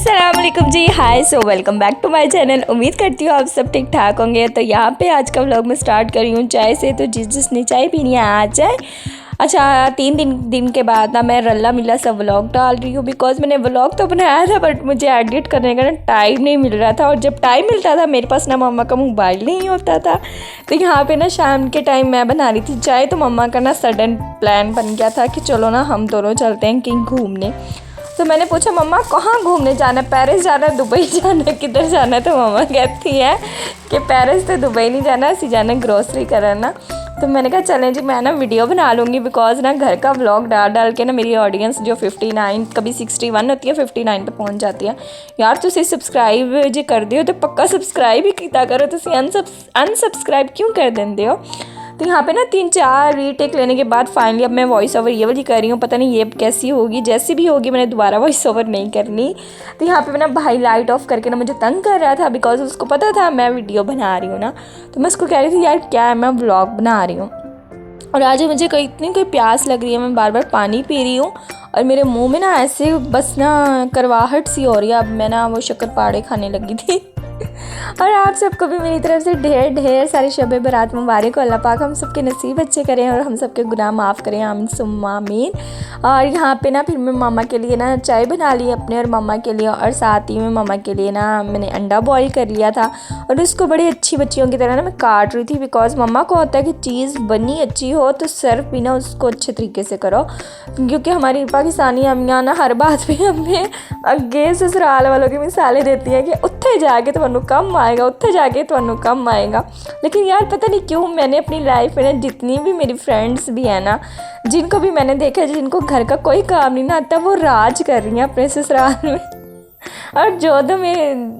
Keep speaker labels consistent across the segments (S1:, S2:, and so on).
S1: अस्सलाम वालेकुम जी, hi. So welcome back to my channel. उम्मीद करती हूँ आप सब ठीक ठाक होंगे। तो यहाँ पे आज का व्लॉग मैं स्टार्ट करी हूँ चाय से। तो जिसने चाय पीनी है आ जाए। अच्छा, 3 दिन के बाद ना मैं रल्ला मिला सब व्लॉग डाल रही हूँ, बिकॉज मैंने व्लॉग तो बनाया था बट मुझे एडिट करने का ना टाइम नहीं मिल रहा था। और जब टाइम मिलता था मेरे पास ना मम्मा का मोबाइल नहीं होता था। तो यहाँ पे ना शाम के टाइम मैं बना रही थी चाय, तो मम्मा का ना सडन प्लान बन गया था कि चलो ना हम दोनों चलते हैं कहीं घूमने। तो मैंने पूछा मम्मा कहाँ घूमने जाना है, पेरिस जाना है, दुबई जाना है, किधर जाना है? तो मम्मा कहती है कि पेरिस तो दुबई नहीं जाना, ऐसी जाना ग्रोसरी कराना। तो मैंने कहा चलें जी, मैं ना वीडियो बना लूँगी, बिकॉज ना घर का व्लॉग डाल के ना मेरी ऑडियंस जो 59 कभी 61 होती है 59 पे पहुंच जाती है। यार तुसी सब्सक्राइब जो कर दियो तो पक्का सब्सक्राइब ही किया करो, तुसी अनसब्सक्राइब क्यों कर देंगे हो? तो यहाँ पे ना 3-4 रीटेक लेने के बाद फाइनली अब मैं वॉइस ओवर ये वाली कर रही हूँ। पता नहीं ये कैसी होगी, जैसी भी होगी मैंने दोबारा वॉइस ओवर नहीं करनी। तो यहाँ पे ना भाई लाइट ऑफ करके ना मुझे तंग कर रहा था, बिकॉज उसको पता था मैं वीडियो बना रही हूँ ना। तो मैं उसको कह रही थी यार क्या है, मैं व्लॉग बना रही हूँ और आज मुझे कोई प्यास लग रही है, मैं बार बार पानी पी रही हूँ और मेरे मुँह में ना ऐसे बस ना करवाहट सी हो रही है। अब मैं ना वो शक्करपारे खाने लगी थी। और आप सबको भी मेरी तरफ से ढेर ढेर सारी शब बरात मुबारक। अल्लाह पाक हम सबके नसीब अच्छे करें और हम सबके गुनाह माफ़ करें, आमीन सुम्मा आमीन। और यहाँ पे ना फिर मैं मामा के लिए ना चाय बना ली अपने और मामा के लिए, और साथ ही में मामा के लिए ना मैंने अंडा बॉईल कर लिया था और उसको बड़ी अच्छी बच्चियों की तरह ना मैं काट रही थी। बिकॉज मम्मा को होता है कि चीज़ बनी अच्छी हो तो सर्व भी ना उसको अच्छे तरीके से करो, क्योंकि हमारी पाकिस्तानी अम्मियाँ ना हर बात पे हमें अगे ससुराल वालों की मिसालें देती हैं कि उत्थे जाके तो कम आएगा, उत्थे जाके तो कम आएगा। लेकिन यार पता नहीं क्यों मैंने अपनी लाइफ में ना जितनी भी मेरी फ्रेंड्स भी हैं ना, जिनको भी मैंने देखा है जिनको घर का कोई काम नहीं ना आता, वो राज कर रही हैं अपने ससुराल में। और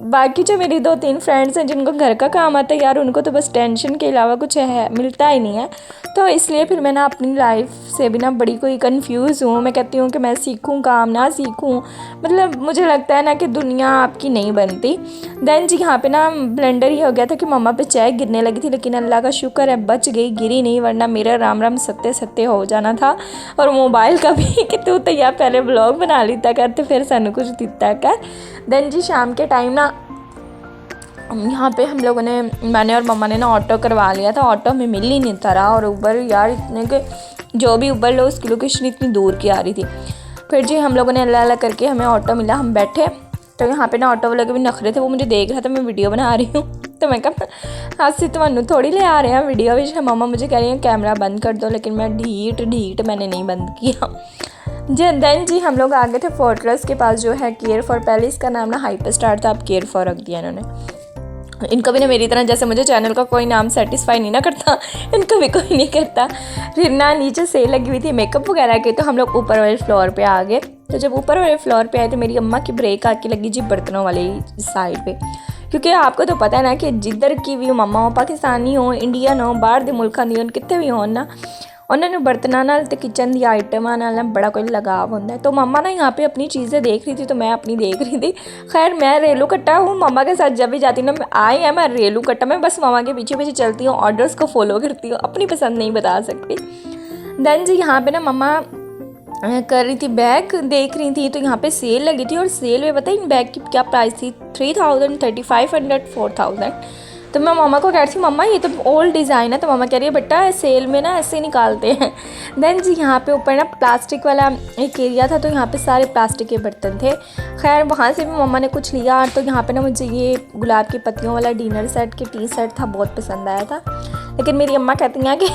S1: बाकी जो मेरी 2-3 फ्रेंड्स हैं जिनको घर का काम आता है, यार उनको तो बस टेंशन के अलावा कुछ है मिलता ही नहीं है। तो इसलिए फिर मैं ना अपनी लाइफ से भी ना बड़ी कोई कंफ्यूज हूँ। मैं कहती हूँ कि मैं सीखूँ काम ना सीखूँ, मतलब मुझे लगता है ना कि दुनिया आपकी नहीं बनती। देन जी यहाँ पे ना ब्लेंडर ही हो गया था कि मम्मा पे चाय गिरने लगी थी, लेकिन अल्लाह का शुक्र है बच गई, गिरी नहीं, वरना मेरा राम राम सत्ते सत्ते हो जाना था। और मोबाइल का भी कि तू तो यार पहले ब्लॉग बना लेता कर तो फिर सानू कुछ दिता कर। देन जी शाम के टाइम ना यहाँ पे हम लोगों ने, मैंने और मम्मा ने ना ऑटो करवा लिया था। ऑटो में मिल ही नहीं था रहा, और ऊबर यार इतने के जो भी ऊबर लो उसकी लोकेशन इतनी दूर की आ रही थी। फिर जी हम लोगों ने अल्लाह अल्लाह करके हमें ऑटो मिला, हम बैठे। तो यहाँ पे ना ऑटो वाले के भी नखरे थे, वो मुझे देख रहा था मैं वीडियो बना रही हूँ। तो मैं कहा हाथ से तो थोड़ी ले आ रहे हैं वीडियो में। मम्मा मुझे कह रही हैं कैमरा बंद कर दो, लेकिन मैं ढीठ मैंने नहीं बंद किया जी। देन जी हम लोग आ गए थे फोर्ट्रेस के पास जो है केयर फॉर, पहले इसका नाम ना हाइपर स्टार था, अब केयर फॉर रख दिया इन्होंने। इनको भी ना मेरी तरह, जैसे मुझे चैनल का कोई नाम सेटिस्फाई नहीं ना करता, इनको भी कोई नहीं करता। फिर ना नीचे सेल लगी हुई थी मेकअप वगैरह की, तो हम लोग ऊपर वाले फ्लोर पे आ गए। तो जब ऊपर वाले फ्लोर पे आए तो मेरी अम्मा की ब्रेक आके लगी जी बर्तनों वाली साइड पे, क्योंकि आपको तो पता है ना कि जिधर की भी मम्मा हो, पाकिस्तानी हो, इंडियन हो, बाहर के मुल्कों दी हो, कितने भी हो ना, उन्होंने बर्तनों नाल ते किचन दी आइटमां नाल बड़ा कोई लगाव होंदा है। तो मम्मा ना यहाँ पे अपनी चीज़ें देख रही थी तो मैं अपनी देख रही थी। खैर मैं रेलू कट्टा हूँ, मम्मा के साथ जब भी जाती हूँ ना आई है मैं रेलू कट्टा, मैं बस मम्मा के पीछे पीछे चलती हूँ, ऑर्डर्स को फॉलो करती हूँ, अपनी पसंद नहीं बता सकती। देन जी यहाँ पे ना मम्मा कर रही थी, बैग देख रही थी। तो यहाँ पे सेल लगी थी और सेल में पता है इन बैग की क्या प्राइस थी, 3000, 3500, 4000। तो मैं मम्मा को कह रही थी मम्मा ये तो ओल्ड डिज़ाइन है। तो मम्मा कह रही है बेटा सेल में ना ऐसे निकालते हैं। देन जी यहाँ पे ऊपर ना प्लास्टिक वाला एक एरिया था, तो यहाँ पे सारे प्लास्टिक के बर्तन थे। खैर वहाँ से भी मम्मा ने कुछ लिया। तो यहाँ पे ना मुझे ये गुलाब की पत्तियों वाला डिनर सेट के टी सेट था, बहुत पसंद आया था। लेकिन मेरी अम्मा कहती हैं कि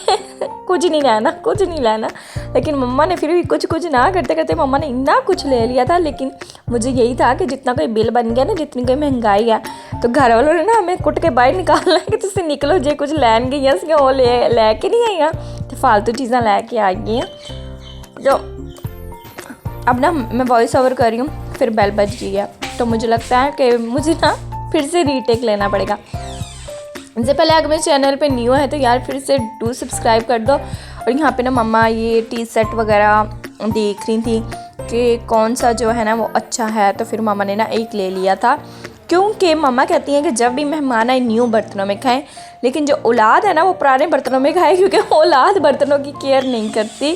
S1: कुछ नहीं लेना, कुछ नहीं लेना। लेकिन मम्मा ने फिर भी कुछ ना करते करते मम्मा ने इतना कुछ ले लिया था। लेकिन मुझे यही था कि जितना कोई बिल बन गया ना, जितनी कोई महंगाई है, तो घर वालों ने ना हमें कुट के बाहर निकालना कि तुम निकलो जे कुछ लैन गई वो लैके नहीं आई, तो फालतू चीज़ां लैके आ गई। जो अब ना मैं वॉइस ओवर कर रही हूँ, फिर बेल बज गई है, तो मुझे लगता है कि मुझे ना फिर से रीटेक लेना पड़ेगा। इससे पहले अगर मेरे चैनल पे न्यू है तो यार फिर से डू सब्सक्राइब कर दो। और यहाँ पे ना मम्मा ये टी सेट वगैरह देख रही थी कि कौन सा जो है ना वो अच्छा है, तो फिर मम्मा ने ना एक ले लिया था, क्योंकि मम्मा कहती हैं कि जब भी मेहमान आए न्यू बर्तनों में खाएं, लेकिन जो औलाद है ना वो पुराने बर्तनों में खाए, क्योंकि औलाद बर्तनों की केयर नहीं करती।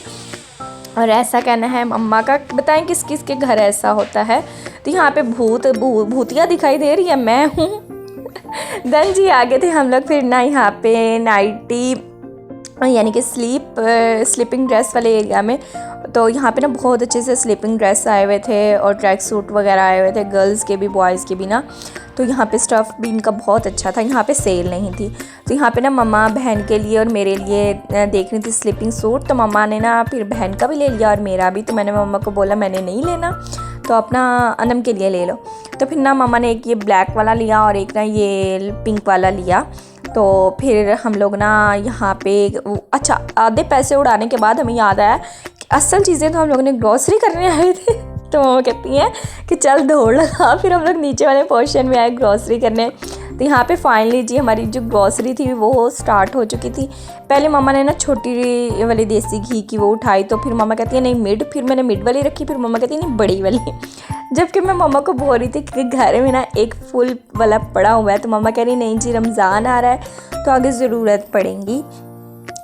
S1: और ऐसा कहना है मम्मा का, बताएं किस किस के घर ऐसा होता है। तो यहाँ पे भूतिया दिखाई दे रही है, मैं हूँ। देन जी आगे थे हम लोग फिर ना यहाँ पे नाइटी यानी कि स्लीपिंग ड्रेस वाले एरिया में। तो यहाँ पे ना बहुत अच्छे से स्लीपिंग ड्रेस आए हुए थे और ट्रैक सूट वगैरह आए हुए थे, गर्ल्स के भी बॉयज़ के भी ना। तो यहाँ पे स्टफ़ भी इनका बहुत अच्छा था, यहाँ पे सेल नहीं थी। तो यहाँ पे ना मम्मा बहन के लिए और मेरे लिए देख रही थी स्लीपिंग सूट। तो मम्मा ने ना फिर बहन का भी ले लिया और मेरा भी। तो मैंने मम्मा को बोला मैंने नहीं लेना, तो अपना अनम के लिए ले लो। तो फिर ना मम्मा ने एक ये ब्लैक वाला लिया और एक ना ये पिंक वाला लिया। तो फिर हम लोग ना यहाँ पे अच्छा आधे पैसे उड़ाने के बाद हमें याद आया कि असल चीज़ें तो हम लोगों ने ग्रॉसरी करने आए थे। तो मम्मा कहती हैं कि चल दौड़ लगा। फिर हम लोग नीचे वाले पोर्शन में आए ग्रॉसरी करने। तो यहाँ पे फाइनली जी हमारी जो ग्रॉसरी थी वो स्टार्ट हो चुकी थी। पहले मम्मा ने ना छोटी वाली देसी घी की वो उठाई, तो फिर मम्मा कहती है नहीं मिड, फिर मैंने मिड वाली रखी, फिर मम्मा कहती है नहीं बड़ी वाली। जबकि मैं मम्मा को बोल रही थी कि घर में ना एक फुल वाला पड़ा हुआ है। तो मम्मा कह रही नहीं जी रमज़ान आ रहा है तो आगे ज़रूरत पड़ेगी।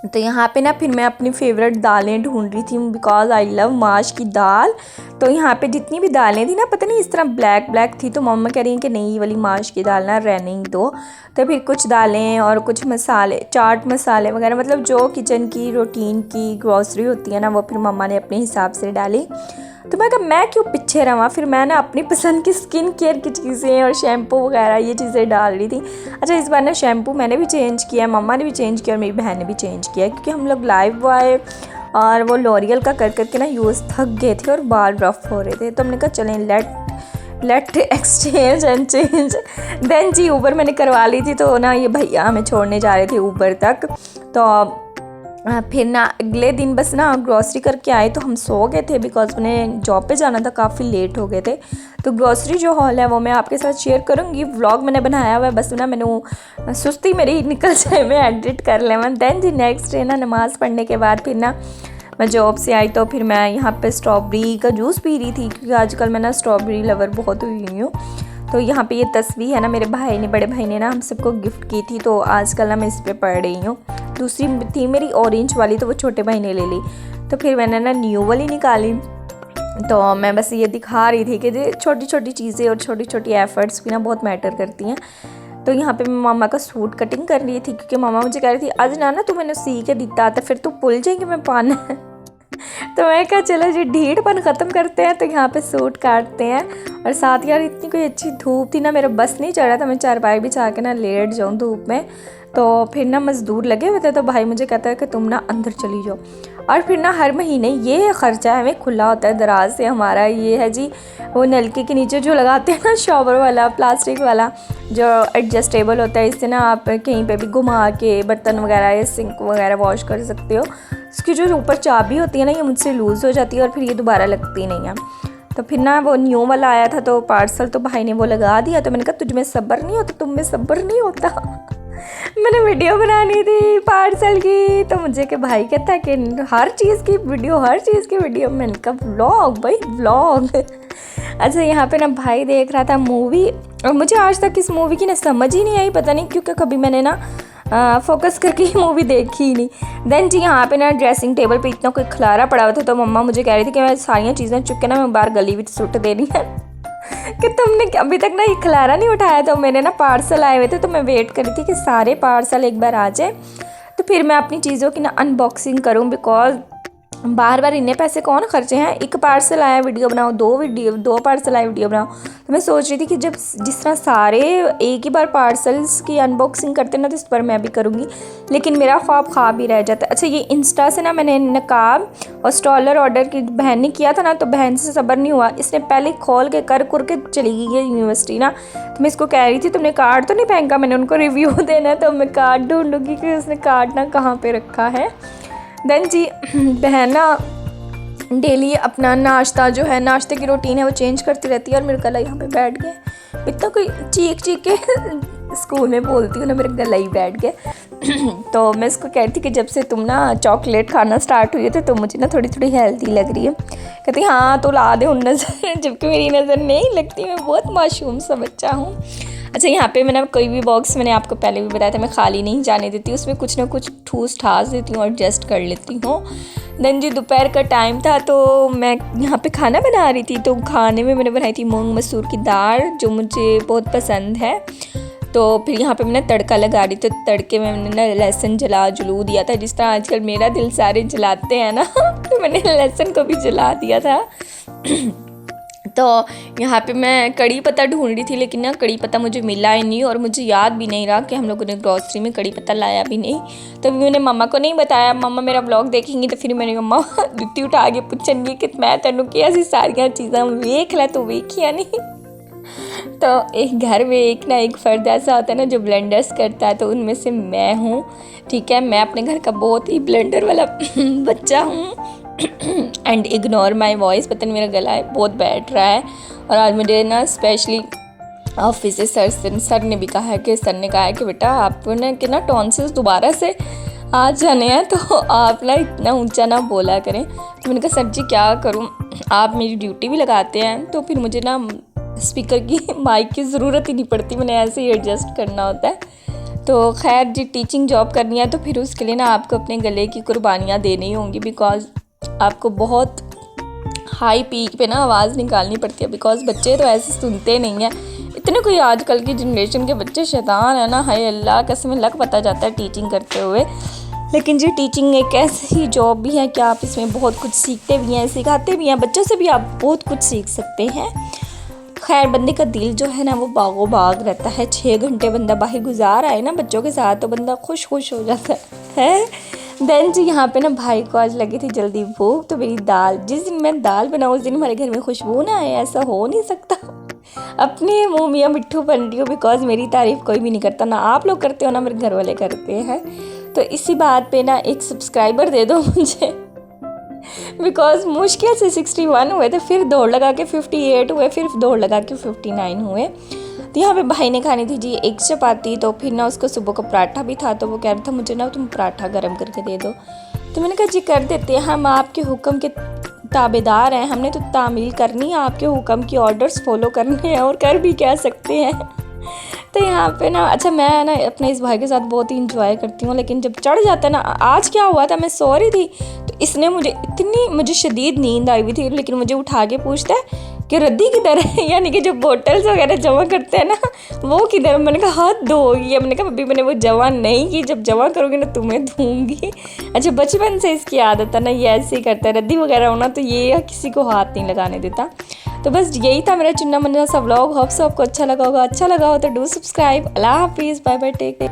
S1: तो यहाँ पे ना फिर मैं अपनी फेवरेट दालें ढूंढ रही थी, बिकॉज आई लव माश की दाल। तो यहाँ पे जितनी भी दालें थी ना पता नहीं इस तरह ब्लैक थी। तो मम्मा कह रही हैं कि नहीं ये वाली माश की दाल ना रहने ही दो। तो फिर कुछ दालें और कुछ मसाले, चाट मसाले वगैरह, मतलब जो किचन की रूटीन की ग्रॉसरी होती है ना वो फिर मम्मा ने अपने हिसाब से डाली। तो मैं कहा मैं क्यों पीछे रहा। फिर मैं ना अपनी पसंद की स्किन केयर की चीज़ें और शैम्पू वगैरह ये चीज़ें डाल रही थी। अच्छा इस बार ना शैम्पू मैंने भी चेंज किया, मम्मा ने भी चेंज किया और मेरी बहन ने भी चेंज किया, क्योंकि हम लोग लाइव बॉय और वो लॉरियल का कर करके ना यूज़ थक गए थे और बाल रफ हो रहे थे। तो हमने कहा चलें let exchange and change. Then जी ऊबर मैंने करवा ली थी। तो ना ये भैया हमें छोड़ने जा रहे थे ऊबर तक। तो फिर ना अगले दिन बस ना ग्रॉसरी करके आए तो हम सो गए थे, बिकॉज उन्हें जॉब पे जाना था, काफ़ी लेट हो गए थे। तो ग्रॉसरी जो हॉल है वो मैं आपके साथ शेयर करूँगी, व्लॉग मैंने बनाया हुआ है, बस ना मैंने सुस्ती मेरी निकल जाए मैं एडिट कर लेवा। देन जी नेक्स्ट डे ना नमाज़ पढ़ने के बाद फिर ना मैं जॉब से आई। तो फिर मैं यहाँ पे स्ट्रॉबेरी का जूस पी रही थी, क्योंकि आजकल मैं ना स्ट्रॉबेरी लवर बहुत हुई हूँ। तो यहाँ पे ये तस्वीर है ना मेरे भाई ने, बड़े भाई ने ना हम सबको गिफ्ट की थी। तो आजकल ना मैं इस पर पढ़ रही हूँ। दूसरी थी मेरी ऑरेंज वाली, तो वो छोटे भाई ने ले ली। तो फिर मैंने ना न्यू वाली निकाली। तो मैं बस ये दिखा रही थी कि छोटी छोटी चीज़ें और छोटी छोटी एफ़र्ट्स भी ना बहुत मैटर करती हैं। तो यहाँ पे मैं मामा का सूट कटिंग कर रही थी, क्योंकि मामा मुझे कह रही थी आज ना तू मैंने सी के दिता तो फिर तू भूल जाएगी मैं पाना। तो मैं कहा चलो जी ढीठपन ख़त्म करते हैं। तो यहाँ पे सूट काटते हैं। और साथ यार इतनी कोई अच्छी धूप थी ना, मेरा बस नहीं चढ़ रहा था मैं चारपाई बिछा के ना लेट जाऊँ धूप में। तो फिर ना मज़दूर लगे हुए थे, तो भाई मुझे कहता है कि तुम ना अंदर चली जाओ। और फिर ना हर महीने ये ख़र्चा हमें खुला होता है दराज से हमारा, ये है जी वो नलके के नीचे जो लगाते हैं ना शॉवर वाला प्लास्टिक वाला जो एडजस्टेबल होता है, इससे ना आप कहीं पे भी घुमा के बर्तन वगैरह या सिंक वगैरह वॉश कर सकते हो। इसकी जो ऊपर चाबी होती है ना ये मुझसे लूज़ हो जाती है और फिर ये दोबारा लगती नहीं है। तो फिर ना वो न्यू वाला आया था तो पार्सल तो भाई ने वो लगा दिया। तो मैंने कहा तुझ में सब्र नहीं होता, तुम में सब्र नहीं होता। मैंने वीडियो बनानी थी पार्सल की, तो मुझे के भाई कहता है कि हर चीज़ की वीडियो। मैंने कहा व्लॉग भाई व्लॉग। अच्छा यहाँ पे ना भाई देख रहा था मूवी, और मुझे आज तक इस मूवी की ना समझ ही नहीं आई, पता नहीं क्योंकि कभी मैंने ना फोकस करके मूवी देखी ही नहीं। देन जी यहाँ पे ना ड्रेसिंग टेबल पे इतना कोई खलारा पड़ा हुआ था। तो मम्मा मुझे कह रही थी कि मैं सारियाँ चीज़ें चुप के ना मैं बाहर गली में सुट दे रही है कि तुमने अभी तक ना ये खलारा नहीं उठाया। तो मेरे ना पार्सल आए हुए थे, तो मैं वेट कर रही थी कि सारे पार्सल एक बार आ जाए तो फिर मैं अपनी चीज़ों की ना अनबॉक्सिंग करूँ, बिकॉज बार बार इन्ने पैसे कौन खर्चे हैं। एक पार्सल आया वीडियो बनाओ, दो पार्सल आए वीडियो बनाओ। तो मैं सोच रही थी कि जब जिस तरह सारे एक ही बार पार्सल्स की अनबॉक्सिंग करते ना तो इस पर मैं भी करूँगी, लेकिन मेरा ख्वाब ही रह जाता है। अच्छा ये इंस्टा से ना मैंने नकाब और स्टॉलर ऑर्डर की बहन ने किया था ना, तो बहन से सब्र नहीं हुआ, इसने पहले खोल के कर के चली गई है यूनिवर्सिटी ना। तो मैं इसको कह रही थी तुमने कार्ड तो नहीं फेंका, मैंने उनको रिव्यू देना है तो मैं कार्ड ढूंढूंगी कि उसने कार्ड ना कहाँ पर रखा है। देन जी बहन ना डेली अपना नाश्ता जो है, नाश्ते की रूटीन है वो चेंज करती रहती है। और मेरा गला यहाँ पे बैठ गया, इतना कोई चीख के स्कूल में बोलती हूँ ना मेरा गला ही बैठ गया। तो मैं इसको कह रही थी कि जब से तुम ना चॉकलेट खाना स्टार्ट हुई है तो मुझे ना थोड़ी हेल्दी लग रही है। कहती हाँ तो ला दे उन नज़र, जबकि मेरी नज़र नहीं लगती, मैं बहुत मासूम सा बच्चा हूँ। अच्छा यहाँ पे मैंने कोई भी बॉक्स, मैंने आपको पहले भी बताया था, मैं खाली नहीं जाने देती, उसमें कुछ ना कुछ ठूस ठास देती हूँ, एडजस्ट कर लेती हूँ। देन जी दोपहर का टाइम था तो मैं यहाँ पे खाना बना रही थी। तो खाने में मैंने बनाई थी मूंग मसूर की दाल, जो मुझे बहुत पसंद है। तो फिर यहाँ पे मैंने तड़का लगा रही, तो तड़के में मैंने ना लहसुन जलू दिया था, जिस तरह आजकल मेरा दिल सारे जलाते हैं ना तो मैंने लहसुन को भी जला दिया था। तो यहाँ पे मैं कड़ी पत्ता ढूंढ रही थी, लेकिन ना कड़ी पत्ता मुझे मिला ही नहीं, और मुझे याद भी नहीं रहा कि हम लोगों ने ग्रॉसरी में कड़ी पत्ता लाया भी नहीं। तभी मैंने मम्मा को नहीं बताया, मम्मा मेरा ब्लॉग देखेंगी तो फिर मेरी मम्मा जुत्ती उठा के पूछेंगी कि मैं तेनों की ऐसी सारियाँ चीज़ें वेख ला, तो वेखिया नहीं। तो एक घर में एक फ़र्द ऐसा होता है ना जो ब्लेंडर्स करता है, तो उनमें से मैं हूँ। ठीक है, मैं अपने घर का बहुत ही ब्लेंडर वाला बच्चा हूँ। एंड इग्नोर माई वॉइस, पता नहीं मेरा गला है बहुत बैठ रहा है। और आज मुझे ना स्पेशली ऑफिस से सर ने भी कहा है कि बेटा आपको ना कि ना टॉन्सिल्स दोबारा से आ जाने हैं, तो आप ना इतना ऊंचा ना बोला करें। तो मैंने कहा सर जी क्या करूं, आप मेरी ड्यूटी भी लगाते हैं, तो फिर मुझे ना स्पीकर की माइक की ज़रूरत ही नहीं पड़ती, मैंने ऐसे ही एडजस्ट करना होता है। तो खैर जी, टीचिंग जॉब करनी है तो फिर उसके लिए ना आपको अपने गले की कुर्बानियाँ देनी होंगी, बिकॉज आपको बहुत हाई पीक पे ना आवाज़ निकालनी पड़ती है, बिकॉज बच्चे तो ऐसे सुनते नहीं हैं। इतने कोई आजकल की जनरेशन के बच्चे शैतान है ना, हाय अल्लाह, कसम लग पता जाता है टीचिंग करते हुए। लेकिन जी टीचिंग एक ऐसी जॉब भी है कि आप इसमें बहुत कुछ सीखते भी हैं, सिखाते भी हैं, बच्चों से भी आप बहुत कुछ सीख सकते हैं। खैर बंदे का दिल जो है ना वो बागो बाग रहता है। 6 घंटे बंदा बाहर गुजार आए ना बच्चों के साथ, तो बंदा खुश हो जाता है। देन जी यहाँ पे ना भाई को आज लगी थी जल्दी भूख, तो मेरी दाल, जिस दिन मैं दाल बनाऊँ उस दिन हमारे घर में खुशबू ना आए, ऐसा हो नहीं सकता। अपने मुँह मियाँ मिट्ठू बन रही हो, बिकॉज मेरी तारीफ़ कोई भी नहीं करता, ना आप लोग करते हो ना मेरे घर वाले करते हैं। तो इसी बात पे ना एक सब्सक्राइबर दे दो मुझे, बिकॉज मुश्किल से 61 हुए थे, फिर दौड़ लगा के 58 हुए, फिर दौड़ लगा के 59 हुए। तो यहाँ पे भाई ने खानी थी जी एक चपाती, तो फिर ना उसको सुबह का पराठा भी था, तो वो कह रहा था मुझे ना तुम पराठा गर्म करके दे दो। तो मैंने कहा जी कर देते हैं, हम आपके हुक्म के ताबेदार हैं, हमने तो तामील करनी है, आपके हुक्म की ऑर्डर्स फॉलो करने हैं, और कर भी क्या सकते हैं। तो यहाँ पे ना अच्छा मैं ना अपने इस भाई के साथ बहुत ही इंजॉय करती हूँ, लेकिन जब चढ़ जाता है ना, आज क्या हुआ था, मैं सो रही थी तो इसने मुझे शदीद नींद आई हुई थी, लेकिन मुझे उठा के पूछता है कि रद्दी किधर है, यानी कि जो बोटल्स वगैरह जमा करते हैं ना वो किधर। मैंने कहा हाथ धोगी, मैंने कहा अभी मैंने वो जमा नहीं की, जब जमा करोगी ना तुम्हें धोऊंगी। अच्छा बचपन से इसकी आदत है ना, ये ऐसे ही करता है, रद्दी वगैरह होना तो ये किसी को हाथ नहीं लगाने देता। तो बस यही था मेरा चुन्ना मुन्ना सा व्लॉग। होप सो आपको अच्छा लगा होगा, अच्छा लगा हो तो डू सब्सक्राइब। अल्लाह हाफिज़, बाय बाय, टेक केयर।